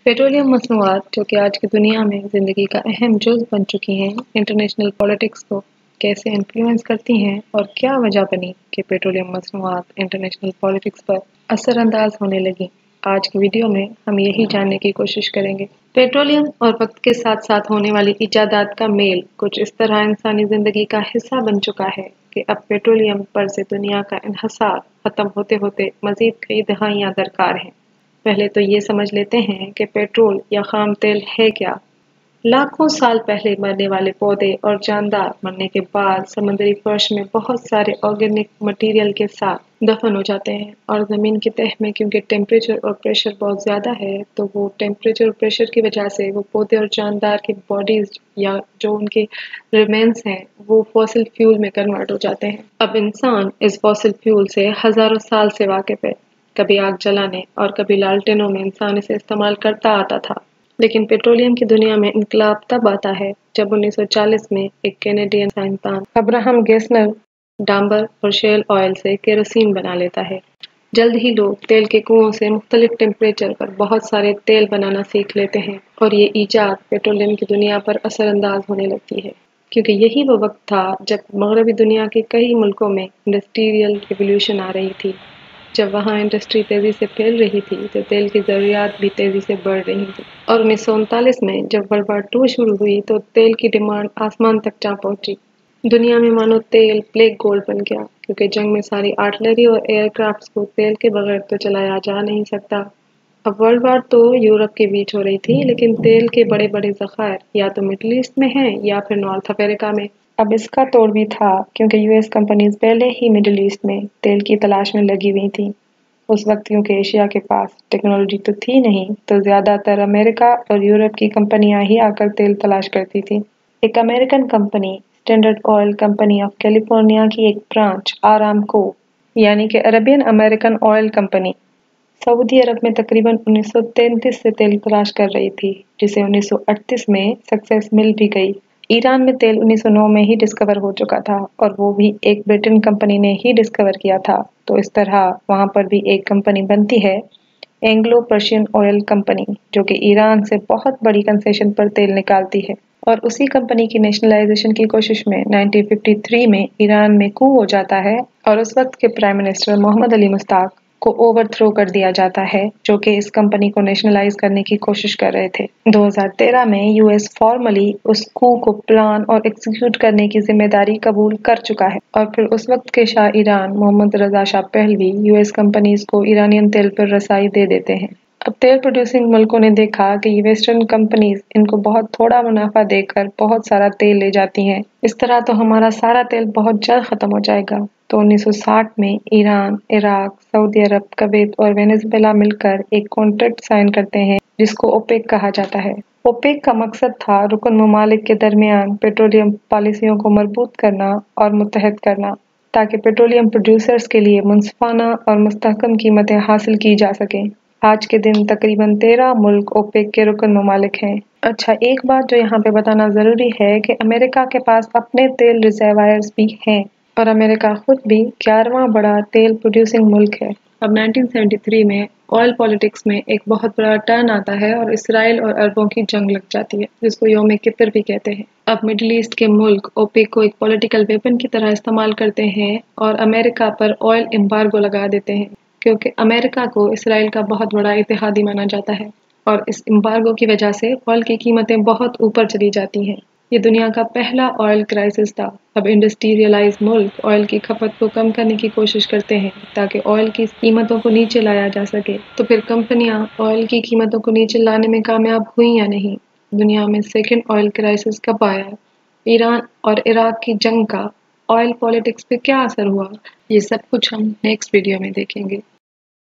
Petroleum मसनूआत जो कि आज की दुनिया में ज़िंदगी का अहम जुज़ बन चुकी हैं, इंटरनेशनल पॉलिटिक्स को कैसे इन्फ्लुएंस करती हैं और क्या वजह बनी कि पेट्रोलियम मसनूआत इंटरनेशनल पॉलिटिक्स पर असरअंदाज होने लगी। आज की वीडियो में हम यही जानने की कोशिश करेंगे। पेट्रोलियम और वक्त के साथ साथ होने वाली इजादात का मेल कुछ इस तरह इंसानी ज़िंदगी का हिस्सा बन चुका है कि अब पेट्रोलियम पर से दुनिया का इन्हसार ख़त्म होते होते मज़ीद कई दहाइयाँ दरकार हैं। पहले तो ये समझ लेते हैं कि पेट्रोल या खाम तेल है क्या। लाखों साल पहले मरने वाले पौधे और जानदार मरने के बाद समुद्री फर्श में बहुत सारे ऑर्गेनिक मटेरियल के साथ दफन हो जाते हैं और ज़मीन की तह में क्योंकि टेम्परेचर और प्रेशर बहुत ज़्यादा है तो वो टेम्परेचर और प्रेशर की वजह से वो पौधे और जानदार की बॉडीज या जो उनके रिमेन्स हैं वो फॉसिल फ्यूल में कन्वर्ट हो जाते हैं। अब इंसान इस फॉसिल फ्यूल से हज़ारों साल से वाकिफ है। कभी आग जलाने और कभी लालटेनों में इंसान इसे इस्तेमाल करता आता था, लेकिन पेट्रोलियम की दुनिया में इनकलाब तब आता है जब 1940 में एक कैनेडियन साइंसदान अब्राहम गेस्नर डांबर और शेल ऑयल से केरोसिन बना लेता है। जल्द ही लोग तेल के कुओं से मुख्तलिफ टेम्परेचर पर बहुत सारे तेल बनाना सीख लेते हैं और ये ईजाद पेट्रोलियम की दुनिया पर असरअंदाज होने लगती है, क्योंकि यही वो वक्त था जब मगरबी दुनिया के कई मुल्कों में इंडस्ट्रियल रिवोल्यूशन आ रही थी। जब वहाँ इंडस्ट्री तेज़ी से फैल रही थी तो तेल की ज़रूरियात भी तेज़ी से बढ़ रही थी और 1939 में जब वर्ल्ड वार II शुरू हुई तो तेल की डिमांड आसमान तक जा पहुंची। दुनिया में मानो तेल प्लेग गोल्ड बन गया, क्योंकि जंग में सारी आर्टिलरी और एयरक्राफ्ट्स को तेल के बगैर तो चलाया जा नहीं सकता। अब वर्ल्ड वार तो यूरोप के बीच हो रही थी, लेकिन तेल के बड़े बड़े ज़खायर या तो मिडल ईस्ट में हैं या फिर नॉर्थ अमेरिका में। अब इसका तोड़ भी था क्योंकि यूएस कंपनीज पहले ही मिडिल ईस्ट में तेल की तलाश में लगी हुई थी। उस वक्त क्योंकि एशिया के पास टेक्नोलॉजी तो थी नहीं, तो ज़्यादातर अमेरिका और यूरोप की कंपनियां ही आकर तेल तलाश करती थी। एक American company Standard Oil company of California की एक ब्रांच आरामको यानी कि Arabian American Oil Company Saudi Arab में तकरीबन 1933 से तेल तलाश कर रही थी, जिसे 1938 में सक्सेस मिल भी गई। ईरान में तेल 1909 में ही डिस्कवर हो चुका था और वो भी एक ब्रिटेन कंपनी ने ही डिस्कवर किया था। तो इस तरह वहाँ पर भी एक कंपनी बनती है, एंग्लो पर्शियन ऑयल कंपनी, जो कि ईरान से बहुत बड़ी कंसेशन पर तेल निकालती है। और उसी कंपनी की नेशनलाइजेशन की कोशिश में 1953 में ईरान में कू हो जाता है और उस वक्त के प्राइम मिनिस्टर मोहम्मद अली मुश्ताक को ओवरथ्रो कर दिया जाता है, जो कि इस कंपनी को नेशनलाइज करने की कोशिश कर रहे थे। 2013 में यूएस फॉर्मली उस कू को प्लान और एग्जीक्यूट करने की जिम्मेदारी कबूल कर चुका है और फिर उस वक्त के शाह ईरान मोहम्मद रजा शाह पहलवी यूएस कंपनीज को ईरानियन तेल पर रसाई दे देते हैं। अब तेल प्रोड्यूसिंग मुल्कों ने देखा कि ये वेस्टर्न कंपनीज इनको बहुत थोड़ा मुनाफा देकर बहुत सारा तेल ले जाती हैं, इस तरह तो हमारा सारा तेल बहुत जल्द खत्म हो जाएगा। तो 1960 में ईरान, इराक, सऊदी अरब, कुवैत और वेनेजुएला मिलकर एक कॉन्ट्रैक्ट साइन करते हैं जिसको ओपेक कहा जाता है। ओपेक का मकसद था रुकन ममालिक के दरमियान पेट्रोलियम पॉलिसियों को मजबूत करना और मुत्तहद करना, ताकि पेट्रोलियम प्रोड्यूसर्स के लिए मुनसिफाना और मुस्तहकम कीमतें हासिल की जा सकें। आज के दिन तकरीबन 13 मुल्क ओपेक के रुकन ममालिक हैं। अच्छा, एक बात जो यहाँ पे बताना ज़रूरी है कि अमेरिका के पास अपने तेल रिजर्वायर्स भी हैं और अमेरिका खुद भी 11वां बड़ा तेल प्रोड्यूसिंग मुल्क है। अब 1973 में ऑयल पॉलिटिक्स में एक बहुत बड़ा टर्न आता है और इसराइल और अरबों की जंग लग जाती है, जिसको यौम कितर भी कहते हैं। अब मिडिल ईस्ट के मुल्क ओपेक को एक पॉलिटिकल वेपन की तरह इस्तेमाल करते हैं और अमेरिका पर ऑयल एम्बार्गो लगा देते हैं, क्योंकि अमेरिका को इसराइल का बहुत बड़ा इत्तेहादी माना जाता है और इस एम्बार्गो की वजह से ऑयल की कीमतें बहुत ऊपर चली जाती हैं। ये दुनिया का पहला ऑयल क्राइसिस था। अब इंडस्ट्रियलाइज मुल्क ऑयल की खपत को कम करने की कोशिश करते हैं ताकि ऑयल की कीमतों को नीचे लाया जा सके। तो फिर कंपनियां ऑयल की कीमतों को नीचे लाने में कामयाब हुई या नहीं? दुनिया में सेकेंड ऑयल क्राइसिस कब आया? ईरान और इराक की जंग का ऑयल पॉलिटिक्स पे क्या असर हुआ? ये सब कुछ हम नेक्स्ट वीडियो में देखेंगे।